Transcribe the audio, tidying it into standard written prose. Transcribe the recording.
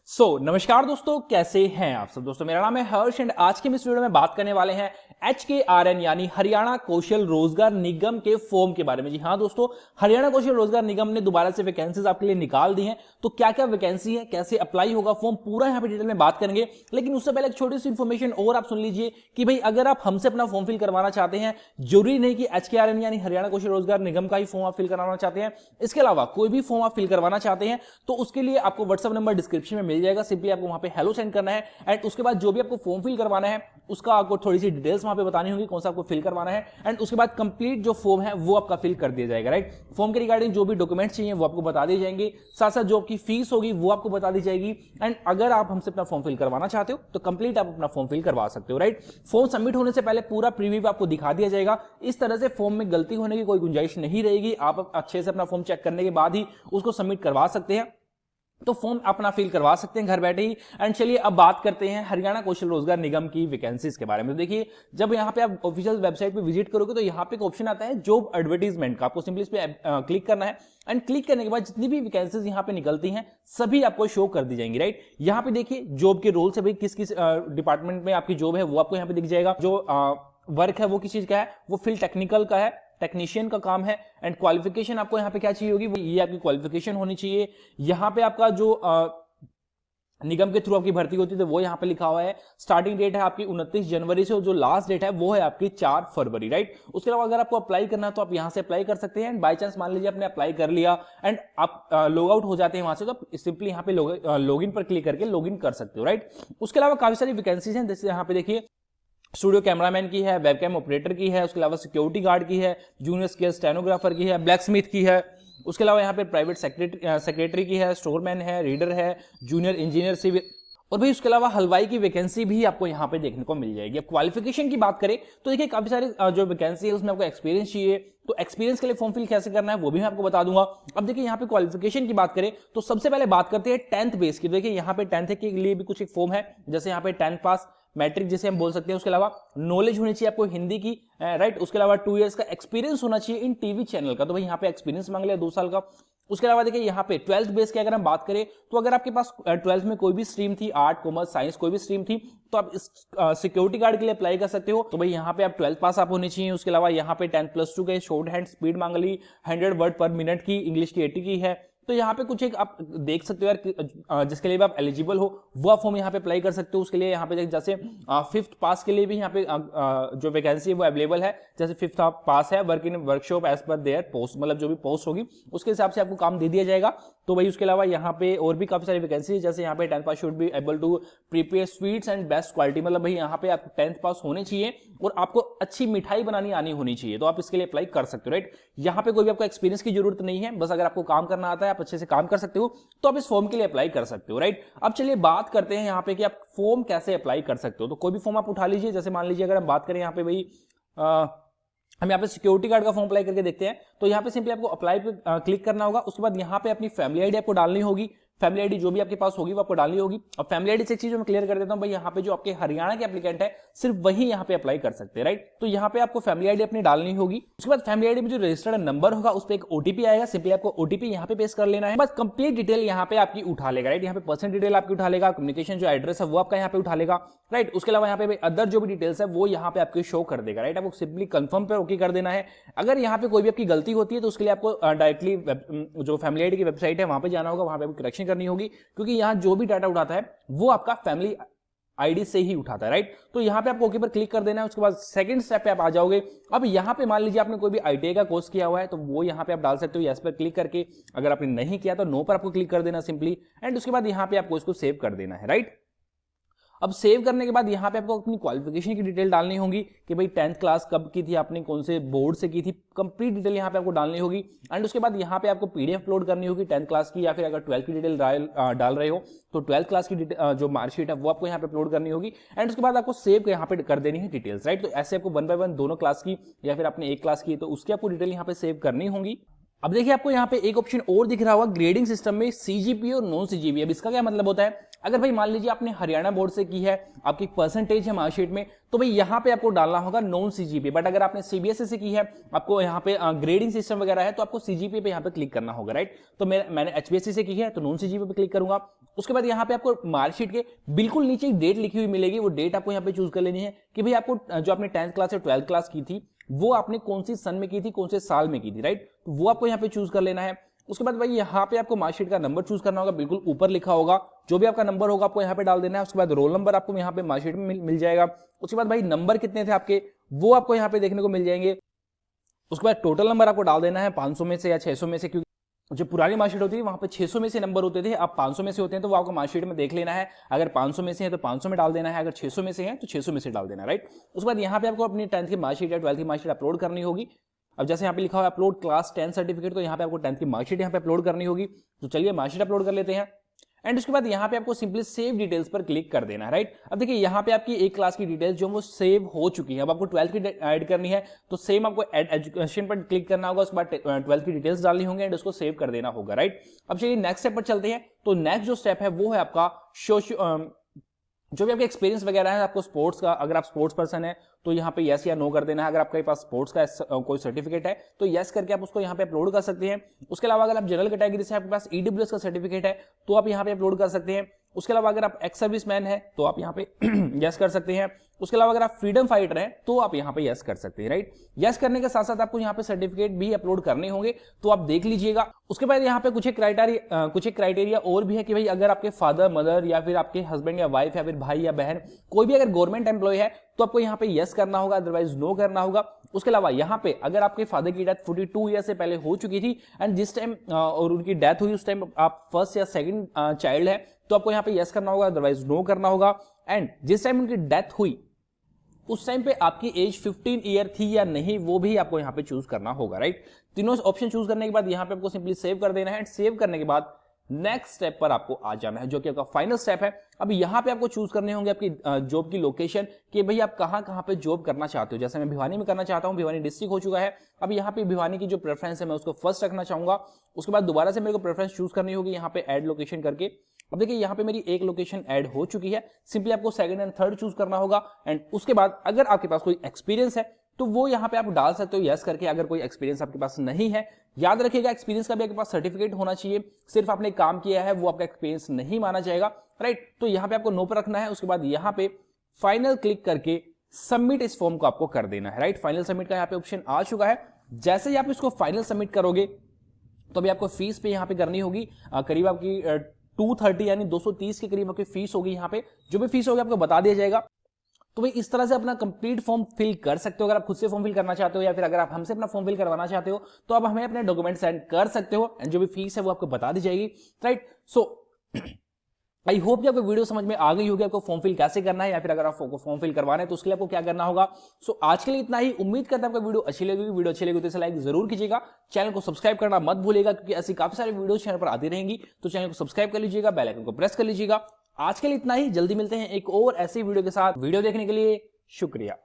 नमस्कार दोस्तों, कैसे हैं आप सब। दोस्तों मेरा नाम है हर्ष एंड आज के इस वीडियो में बात करने वाले हैं HKRN यानी हरियाणा कौशल रोजगार निगम के फॉर्म के बारे में। जी हाँ दोस्तों, हरियाणा कौशल रोजगार निगम ने दोबारा से वैकेंसीज आपके लिए निकाल दी हैं। तो क्या क्या वैकेंसी है, कैसे अप्लाई होगा फॉर्म, पूरा यहाँ पे डिटेल में बात करेंगे। लेकिन उससे पहले एक छोटी सी इन्फॉर्मेशन और आप सुन लीजिए कि भाई अगर आप हमसे अपना फॉर्म फिल करवाना चाहते हैं, जरूरी नहीं कि HKRN यानी हरियाणा कौशल रोजगार निगम का ही फॉर्म आप फिल करवाना चाहते हैं, इसके अलावा कोई भी फॉर्म आप फिल करवाना चाहते हैं तो उसके लिए आपको व्हाट्सएप नंबर डिस्क्रिप्शन में मिल जाएगा। सिंपली आपको वहां पे हेलो सेंड करना है एंड उसके बाद जो भी आपको फॉर्म फिल करवाना है उसका आपको थोड़ी सी डिटेल्स वहां पे बतानी होगी, कौन सा आपको फिल करवाना है एंड उसके बाद कंप्लीट जो फॉर्म है वो आपका फिल कर दिया जाएगा। राइट, फॉर्म के रिगार्डिंग जो भी डॉक्यूमेंट्स चाहिए वो आपको बता दिए जाएंगे, साथ साथ जो आपकी फीस होगी वो आपको बता दी जाएगी एंड अगर आप हमसे अपना फॉर्म फिल करवाना चाहते हो तो कंप्लीट आप अपना फॉर्म फिल करवा सकते हो। राइट, फॉर्म सबमिट होने से पहले पूरा प्रीव्यू आपको दिखा दिया जाएगा। इस तरह से फॉर्म में गलती होने की कोई गुंजाइश नहीं रहेगी। आप अच्छे से अपना फॉर्म चेक करने के बाद ही उसको सबमिट करवा सकते हैं, तो फॉर्म अपना फिल करवा सकते हैं घर बैठे ही। एंड चलिए अब बात करते हैं हरियाणा कौशल रोजगार निगम की वैकेंसीज के बारे में। देखिए, जब यहाँ पे आप ऑफिशियल वेबसाइट पे विजिट करोगे तो यहाँ पे एक ऑप्शन आता है जॉब एडवर्टीजमेंट का। आपको सिंपली इस पे क्लिक करना है एंड क्लिक करने के बाद जितनी भी वैकेंसीज यहाँ पे निकलती हैं सभी आपको शो कर दी जाएंगी। राइट, यहाँ पे देखिए जॉब के रोल से भाई किस किस डिपार्टमेंट में आपकी जॉब है वो आपको यहाँ पे दिख जाएगा। जो वर्क है वो किस चीज का है, वो फील्ड टेक्निकल का है, टेक्नीशियन का काम है एंड क्वालिफिकेशन आपको यहाँ पे क्या चाहिए होगी, ये आपकी क्वालिफिकेशन होनी चाहिए। यहाँ पे आपका जो निगम के थ्रू आपकी भर्ती होती है तो वो यहाँ पे लिखा हुआ है। स्टार्टिंग डेट है आपकी 29 जनवरी से और जो लास्ट डेट है वो है आपकी 4 फरवरी। राइट, उसके अलावा अगर आपको अप्लाई करना है तो आप यहाँ से अप्लाई कर सकते हैं एंड बाय चांस मान लीजिए आपने अप्लाई कर लिया एंड आप लॉग आउट हो जाते हैं वहां से, तो आप सिंपली यहाँ पे लॉग इन पर क्लिक करके लॉग इन कर सकते हो। राइट, उसके अलावा काफी सारी वैकेंसीज हैं, जैसे यहाँ पे देखिए स्टूडियो कैमरामैन की है, वेबकैम ऑपरेटर की है, उसके अलावा सिक्योरिटी गार्ड की है, जूनियर स्केल स्टेनोग्राफर की है, ब्लैक स्मिथ की है, उसके अलावा यहाँ पे प्राइवेट सेक्रेटरी की है, स्टोरमैन है, रीडर है, जूनियर इंजीनियर सिविल और भाई उसके अलावा हलवाई की वैकेंसी भी आपको यहाँ पे देखने को मिल जाएगी। अब क्वालिफिकेशन की बात करें तो देखिए काफी सारी जो वैकेंसी है उसमें आपको एक्सपीरियंस चाहिए, तो एक्सपीरियंस के लिए फॉर्म फिल कैसे करना है वो भी मैं आपको बता दूंगा। अब देखिए यहाँ पे क्वालिफिकेशन की बात करें तो सबसे पहले बात करते हैं 10th बेस की। देखिए यहाँ पे 10th के लिए भी कुछ एक फॉर्म है, जैसे यहाँ पे 10th पास मैट्रिक जिसे हम बोल सकते हैं। उसके अलावा नॉलेज होनी चाहिए आपको हिंदी की, राइट। उसके अलावा 2 इयर्स का एक्सपीरियंस होना चाहिए इन टीवी चैनल का, तो भाई यहाँ पे एक्सपीरियंस मांग लिया 2 साल का। उसके अलावा देखिए यहाँ पे 12th बेस की अगर हम बात करें तो अगर आपके पास 12th में कोई भी स्ट्रीम थी, आर्ट कॉमर्स साइंस कोई भी स्ट्रीम थी, तो आप इस सिक्योरिटी गार्ड के लिए अप्लाई कर सकते हो। तो भाई यहाँ पे आप 12th पास आप होनी चाहिए। उसके अलावा यहाँ पे 10+2 के शॉर्ट हैंड स्पीड मांग ली, 100 वर्ड पर मिनट की, इंग्लिश की 80 की है। तो यहाँ पे कुछ एक आप देख सकते हो यार, जिसके लिए भी आप एलिजिबल हो वो आप फॉर्म यहाँ पे अप्लाई कर सकते हो। उसके लिए यहाँ पे जैसे 5th पास के लिए भी यहाँ पे जो वैकेंसी है वो अवेलेबल है। जैसे 5th पास है, work in workshop as per their post, मतलब जो भी पोस्ट होगी उसके हिसाब से आपको काम दे दिया जाएगा। तो भाई उसके अलावा यहाँ पे और भी काफी सारी वैकेंसी है, जैसे यहाँ पे 10th pass should be able to prepare sweets and best quality, मतलब भाई यहाँ पे आपको 10th पास होने चाहिए और आपको अच्छी मिठाई बनानी आनी होनी चाहिए, तो आप इसके लिए अप्लाई कर सकते हो। राइट, यहाँ पे कोई भी आपको एक्सपीरियंस की जरूरत नहीं है, बस अगर आपको काम करना आता है, आप अच्छे से काम कर सकते हो तो आप इस फॉर्म के लिए अप्लाई कर सकते हो। राइट, अब चलिए बात करते हैं यहाँ पे कि आप फॉर्म कैसे अप्लाई कर सकते हो। तो कोई भी फॉर्म आप उठा लीजिए, जैसे मान लीजिए अगर हम बात करें यहाँ पे भाई हम यहाँ पे सिक्योरिटी गार्ड का फॉर्म अप्लाई करके देखते हैं, तो यहाँ पे सिंपली आपको अप्लाई पे क्लिक करना होगा। उसके बाद यहाँ पे अपनी फैमिली आईडी आपको डालनी होगी, फैमिली आईडी जो भी आपके पास होगी वो आपको डालनी होगी। अब फैमिली आईडी से एक चीज मैं क्लियर कर देता हूं भाई, यहाँ पे जो आपके हरियाणा के एप्लीकेंट है सिर्फ वही यहाँ पे अप्लाई कर सकते हैं। राइट, तो यहाँ पे आपको फैमिली आईडी अपनी डालनी होगी। उसके बाद फैमिली आईडी में जो रजिस्टर्ड नंबर होगा उस पर एक ओटीपी आएगा, सिंपली आपको ओटीपी यहाँ पे पेस्ट कर लेना है, बस कंप्लीट डिटेल यहाँ पे आपकी उठा लेगा। राइट, यहाँ पे पर्सनल डिटेल आपकी उठा लेगा, कम्युनिकेशन जो एड्रेस है वो आपका यहाँ पे उठा लेगा। राइट, उसके अलावा यहाँ पे अदर जो भी डिटेल्स है वो यहाँ पे आपको शो कर देगा। राइट, आपको सिंपली कंफर्म पे ओके कर देना है। अगर यहाँ पे कोई भी आपकी गलती होती है तो उसके लिए आपको डायरेक्टली जो फैमिली आईडी की वेबसाइट है वहां पे जाना होगा, वहां पे आपको करेक्शन करनी होगी, क्योंकि यहाँ जो भी डाटा उठाता है वो आपका फैमिली आईडी से ही उठाता है। राइट, तो यहाँ पे आपको ओके पर क्लिक कर देना है। उसके बाद सेकंड स्टेप पे आप आ जाओगे। अब यहाँ पे मान लीजिए आपने कोई भी आईटीआई का कोर्स किया हुआ है तो वो यहाँ पे आप डाल सकते हो यस पर क्लिक करके। अगर आपने नहीं किया तो नो पर आपको क्लिक कर देना सिंपली, एंड उसके बाद यहाँ पे आपको इसको सेव कर देना है। राइट, अब सेव करने के बाद यहाँ पे आपको अपनी क्वालिफिकेशन की डिटेल डालनी होगी कि भाई 10th क्लास कब की थी, आपने कौन से बोर्ड से की थी, कंप्लीट डिटेल यहाँ पे आपको डालनी होगी। एंड उसके बाद यहाँ पे आपको पीडीएफ अपलोड करनी होगी 10th क्लास की, या फिर अगर 12th की डिटेल डाल रहे हो तो 12th क्लास की जो मार्कशीट है वो आपको यहाँ पे अपलोड करनी होगी। एंड उसके बाद आपको सेव यहाँ पे कर देनी है डिटेल्स। राइट, तो ऐसे आपको 1 by 1 दोनों क्लास की या फिर आपने एक क्लास की तो उसकी आपको डिटेल यहाँ पे सेव करनी होगी। अब देखिए आपको यहाँ पे एक ऑप्शन और दिख रहा होगा ग्रेडिंग सिस्टम में सीजीपीए और नॉन सीजीपीए। अब इसका क्या मतलब होता है, अगर भाई मान लीजिए आपने हरियाणा बोर्ड से की है, आपकी परसेंटेज है मार्कशीट में, तो भाई यहाँ पे आपको डालना होगा नॉन सीजीपीए। बट अगर आपने सीबीएसई से की है, आपको यहाँ पे ग्रेडिंग सिस्टम वगैरह है, तो आपको सीजीपीए पे यहाँ पे क्लिक करना होगा, राइट। तो मैंने एचबीएसई से की है तो नॉन सीजीपीए पे क्लिक करूंगा। उसके बाद यहाँ पे आपको मार्कशीट के बिल्कुल नीचे एक डेट लिखी हुई मिलेगी, वो डेट आपको यहाँ पे चूज कर लेनी है कि भाई आपको जो आपने 10th क्लास या 12th क्लास की थी वो आपने कौन सी सन में की थी, कौन से साल में की थी, राइट। तो वो आपको यहाँ पे चूज कर लेना है। उसके बाद भाई यहाँ पे आपको मार्कशीट का नंबर चूज करना होगा, बिल्कुल ऊपर लिखा होगा, जो भी आपका नंबर होगा आपको यहाँ पे डाल देना है। उसके बाद रोल नंबर आपको यहाँ पे मार्कशीट में मिल जाएगा। उसके बाद भाई नंबर कितने थे आपके वो आपको यहाँ पे देखने को मिल जाएंगे। उसके बाद टोटल नंबर आपको डाल देना है 500 में से या 600 में से, क्योंकि जो पुरानी मार्कशीट होती है वहां पे 600 में से नंबर होते थे, अब 500 में से होते हैं, तो वो आपको मार्कशीट में देख लेना है। अगर 500 में से है तो 500 में डाल देना है, अगर 600 में से है तो 600 में से डाल देना, राइट। उसके बाद यहाँ पे आपको अपनी 10th की मार्कशीट या 12th की मार्कशीट अपलोड करनी होगी। अब जैसे यहाँ पे लिखा हुआ अपलोड क्लास 10 सर्टिफिकेट, तो यहाँ पे आपको 10th की मार्कशीट यहाँ पे अपलोड करनी होगी। तो चलिए मार्कशीट अपलोड कर लेते हैं। एंड उसके बाद यहाँ पे आपको सिंपली सेव डिटेल्स पर क्लिक कर देना है, राइट। अब देखिए यहाँ पे आपकी एक क्लास की डिटेल्स जो वो सेव हो चुकी है, अब आपको 12th की ऐड करनी है, तो सेम आपको ऐड एजुकेशन पर क्लिक करना होगा। उसके बाद 12th की डिटेल्स डालनी होंगे एंड उसको सेव कर देना होगा, राइट। अब चलिए नेक्स्ट स्टेप पर चलते हैं। तो नेक्स्ट जो स्टेप है वो है आपका जो भी आपका एक्सपीरियंस वगैरह है आपको स्पोर्ट्स का, अगर आप स्पोर्ट्स पर्सन है तो यहाँ पे यस या नो कर देना है। अगर आपके पास स्पोर्ट्स का कोई सर्टिफिकेट है तो यस करके आप उसको यहाँ पे अपलोड कर सकते हैं। उसके अलावा अगर आप जनरल कैटेगरी से आपके पास ईडब्ल्यूएस का सर्टिफिकेट है तो आप यहाँ पे अपलोड कर सकते हैं। उसके अलावा अगर आप एक्स सर्विस मैन है तो आप यहाँ पे यस कर सकते हैं। उसके अलावा अगर आप फ्रीडम फाइटर हैं तो आप यहाँ पे यस कर सकते हैं, राइट। यस करने के साथ साथ आपको यहाँ पे सर्टिफिकेट भी अपलोड करने होंगे, तो आप देख लीजिएगा। उसके बाद यहाँ पे कुछ एक क्राइटेरिया और भी है कि भाई अगर आपके फादर मदर या फिर आपके हस्बैंड या वाइफ या फिर भाई या बहन कोई भी अगर गवर्नमेंट एम्प्लॉय है तो आपको यहाँ पे यस करना होगा, अदरवाइज नो करना होगा। उसके अलावा यहाँ पे अगर आपके फादर की डेथ 42 ईयर से पहले हो चुकी थी एंड जिस टाइम और उनकी डेथ हुई उस टाइम आप फर्स्ट या सेकंड चाइल्ड है तो आपको यहाँ पे यस करना होगा, अदरवाइज नो करना होगा। एंड जिस टाइम उनकी डेथ हुई उस टाइम पे आपकी एज 15 ईयर थी या नहीं वो भी आपको यहाँ पे चूज करना होगा, राइट। तीनों ऑप्शन चूज करने के बाद यहाँ पे आपको सिंपली सेव कर देना है। सेव करने के बाद नेक्स्ट स्टेप पर आपको आ जाना है जो कि आपका फाइनल स्टेप है। अब यहाँ पे आपको चूज करने होंगे आपकी जॉब की लोकेशन कि भाई आप कहाँ पे जॉब करना चाहते हो। जैसे मैं भिवानी में करना चाहता हूँ, भिवानी डिस्ट्रिक्ट हो चुका है। अब यहाँ पे भिवानी की जो प्रेफरेंस है मैं उसको फर्स्ट रखना चाहूंगा। उसके बाद दोबारा से मेरे को प्रेफरेंस चूज करनी होगी यहाँ पे ऐड लोकेशन करके। अब देखिए यहाँ पे मेरी एक लोकेशन ऐड हो चुकी है, सिंपली आपको सेकंड एंड थर्ड चूज करना होगा। एंड उसके बाद अगर आपके पास कोई एक्सपीरियंस है तो वो यहाँ पे आप डाल सकते हो यस करके। अगर कोई एक्सपीरियंस आपके पास नहीं है, याद रखिएगा एक्सपीरियंस का भी आपके पास सर्टिफिकेट होना चाहिए, सिर्फ आपने काम किया है वो आपका एक्सपीरियंस नहीं माना जाएगा, राइट। तो यहाँ पे आपको नो पर रखना है। उसके बाद यहाँ पे फाइनल क्लिक करके सबमिट इस फॉर्म को आपको कर देना है, राइट। फाइनल सबमिट का यहाँ पे ऑप्शन आ चुका है। जैसे ही आप इसको फाइनल सबमिट करोगे तो अभी आपको फीस पे यहाँ पे करनी होगी करीब आपकी 230 यानी 230 के करीब आपकी फीस होगी। यहाँ पे जो भी फीस होगी आपको बता दिया जाएगा। तो भाई इस तरह से अपना कंप्लीट फॉर्म फिल कर सकते हो। अगर आप खुद से फॉर्म फिल करना चाहते हो या फिर अगर आप हमसे अपना फॉर्म फिल करवाना चाहते हो तो आप हमें अपने डॉक्यूमेंट सेंड कर सकते हो एंड जो भी फीस है वो आपको बता दी जाएगी, राइट। सो आई होप कि आपको वीडियो समझ में आ गई होगी आपको फॉर्म फिल कैसे करना है या फिर अगर आपको फॉर्म फिल करवाना है तो उसके लिए आपको क्या करना होगा। सो आज के लिए इतना ही। उम्मीद करता हूं आपको वीडियो अच्छी लगेगी। वीडियो अच्छी लगी तो इसे लाइक जरूर कीजिएगा, चैनल को सब्सक्राइब करना मत भूलिएगा क्योंकि ऐसी काफी सारी वीडियो चैनल पर आती रहेंगी। तो चैनल को सब्सक्राइब कर लीजिएगा, बेल आइकन को प्रेस कर लीजिएगा। आज के लिए इतना ही। जल्दी मिलते हैं एक और ऐसी वीडियो के साथ। वीडियो देखने के लिए शुक्रिया।